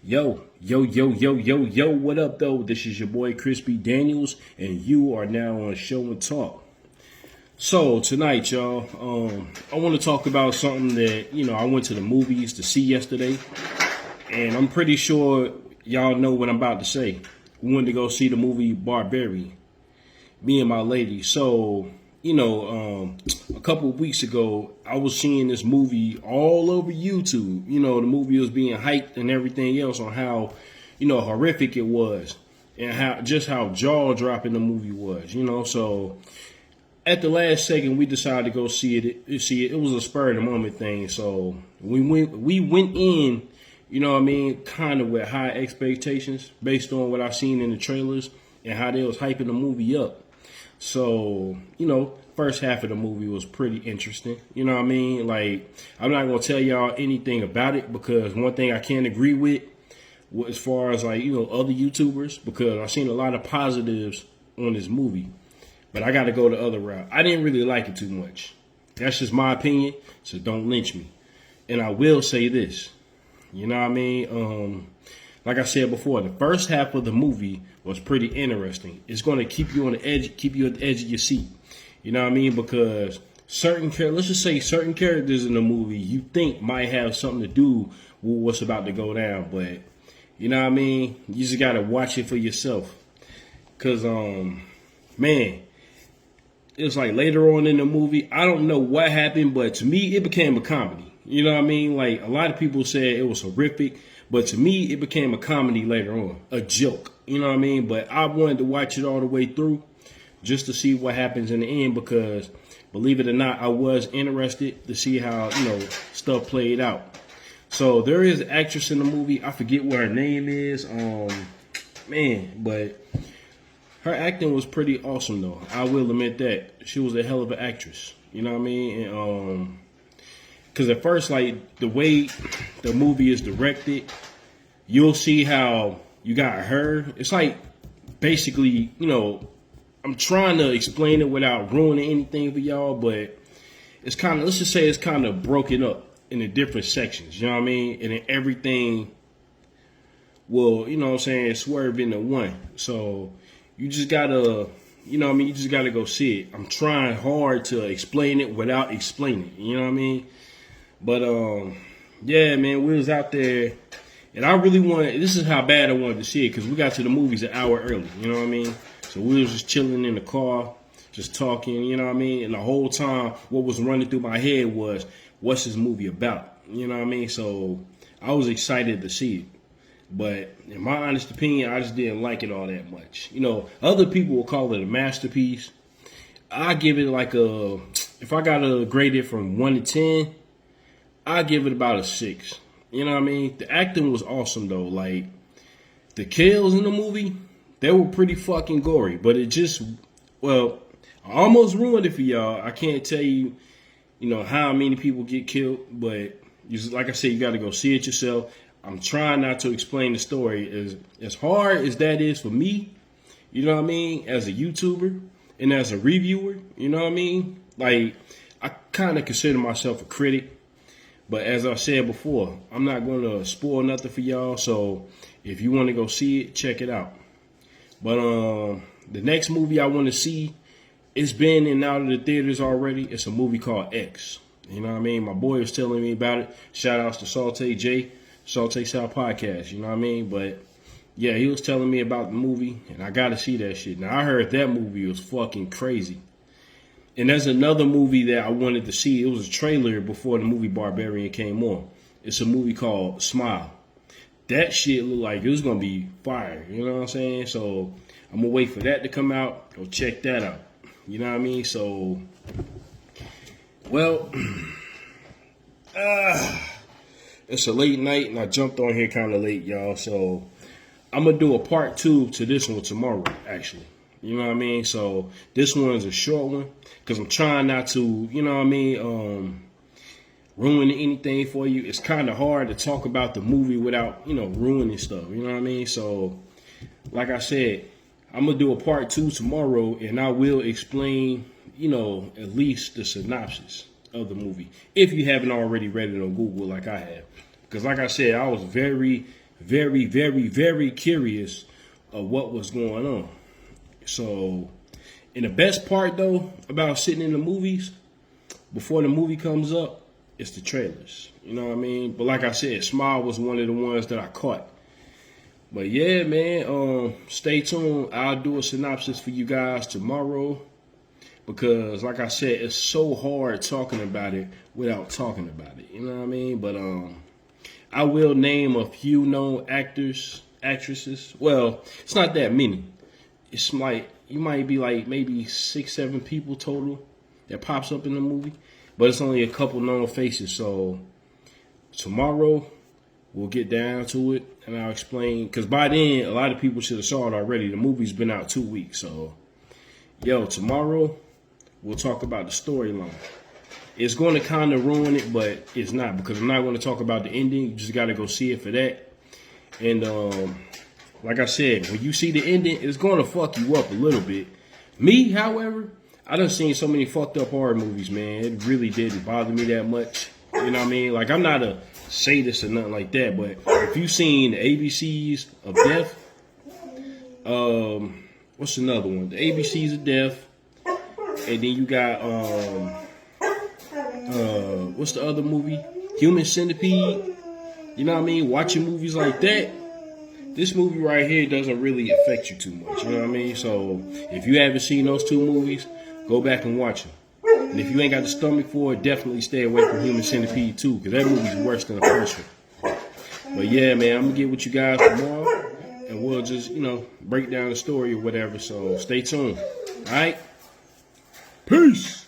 Yo, what up, though? This is your boy, Crispy Daniels, and you are now on Show and Talk. So, tonight, y'all, I want to talk about something that, I went to the movies to see yesterday, and I'm pretty sure y'all know what I'm about to say. We went to go see the movie Barbarian, me and my lady. So, a couple of weeks ago, I was seeing this movie all over YouTube. The movie was being hyped and everything else on how, horrific it was and how jaw-dropping the movie was, So at the last second, we decided to go see it. It was a spur of the moment thing. So we went in, kind of with high expectations based on what I seen in the trailers and how they was hyping the movie up. So, first half of the movie was pretty interesting. Like, I'm not going to tell y'all anything about it because one thing I can't agree with as far as, other YouTubers, because I've seen a lot of positives on this movie. But I got to go the other route. I didn't really like it too much. That's just my opinion, so don't lynch me. And I will say this. Like I said before, the first half of the movie was pretty interesting. It's going to keep you on the edge, keep you at the edge of your seat. Because let's just say certain characters in the movie you think might have something to do with what's about to go down. But, you just got to watch it for yourself. Because, man, it's like later on in the movie, I don't know what happened, but to me, it became a comedy. Like, a lot of people said it was horrific. But to me, it became a comedy later on, a joke, But I wanted to watch it all the way through just to see what happens in the end because, believe it or not, I was interested to see how, stuff played out. So there is an actress in the movie. I forget what her name is. But her acting was pretty awesome, though. I will admit that. She was a hell of an actress. And, because at first, like, the way the movie is directed, you'll see how you got her. It's like, basically, I'm trying to explain it without ruining anything for y'all, but it's kind of, let's just say it's kind of broken up into different sections, And then everything will, swerve into one. So you just gotta, you just gotta go see it. I'm trying hard to explain it without explaining it, But, yeah, man, we was out there, and I really wanted, this is how bad I wanted to see it, because we got to the movies an hour early, So we was just chilling in the car, just talking, And the whole time, what was running through my head was, what's this movie about? So I was excited to see it. But in my honest opinion, I just didn't like it all that much. Other people will call it a masterpiece. I give it like if I got to grade it from 1 to 10, I give it about a 6. The acting was awesome though. Like the kills in the movie, they were pretty fucking gory. But it just, I almost ruined it for y'all. I can't tell you, how many people get killed. But like I said, you got to go see it yourself. I'm trying not to explain the story as hard as that is for me. As a YouTuber and as a reviewer. Like I kind of consider myself a critic. But as I said before, I'm not going to spoil nothing for y'all. So if you want to go see it, check it out. But the next movie I want to see, it's been in and out of the theaters already. It's a movie called X. My boy was telling me about it. Shout outs to Saute J, Saute South Podcast. But yeah, he was telling me about the movie, and I got to see that shit. Now, I heard that movie was fucking crazy. And there's another movie that I wanted to see. It was a trailer before the movie Barbarian came on. It's a movie called Smile. That shit looked like it was going to be fire. You know what I'm saying? So I'm going to wait for that to come out. Go check that out. You know what I mean? So, well, it's a late night and I jumped on here kind of late, y'all. So I'm going to do a part 2 to this one tomorrow, actually. So this one's a short one because I'm trying not to, ruin anything for you. It's kind of hard to talk about the movie without, ruining stuff. So like I said, I'm going to do a part 2 tomorrow and I will explain, at least the synopsis of the movie if you haven't already read it on Google like I have. Because like I said, I was very very, very, very curious of what was going on. So, and the best part though about sitting in the movies before the movie comes up, it's the trailers. You know what I mean? But like I said, Smile was one of the ones that I caught. But yeah, man, stay tuned. I'll do a synopsis for you guys tomorrow. Because like I said, it's so hard talking about it without talking about it. You know what I mean? But I will name a few known actors, actresses. Well, it's not that many. It's like, you might be like maybe 6, 7 people total that pops up in the movie. But it's only a couple known faces. So tomorrow we'll get down to it and I'll explain. Because by then, a lot of people should have saw it already. The movie's been out 2 weeks. So, yo, tomorrow we'll talk about the storyline. It's going to kind of ruin it, but it's not. Because I'm not going to talk about the ending. You just got to go see it for that. And like I said, when you see the ending, it's going to fuck you up a little bit. Me, however, I done seen so many fucked up horror movies, man. It really didn't bother me that much. You know what I mean? Like, I'm not a sadist or nothing like that, but if you've seen the ABCs of Death, what's another one? The ABCs of Death, and then you got, what's the other movie? Human Centipede. You know what I mean? Watching movies like that, this movie right here doesn't really affect you too much. You know what I mean? So, if you haven't seen those 2 movies, go back and watch them. And if you ain't got the stomach for it, definitely stay away from Human Centipede 2, because that movie's worse than the first one. But yeah, man, I'm going to get with you guys tomorrow, and we'll just, break down the story or whatever. So stay tuned. All right? Peace.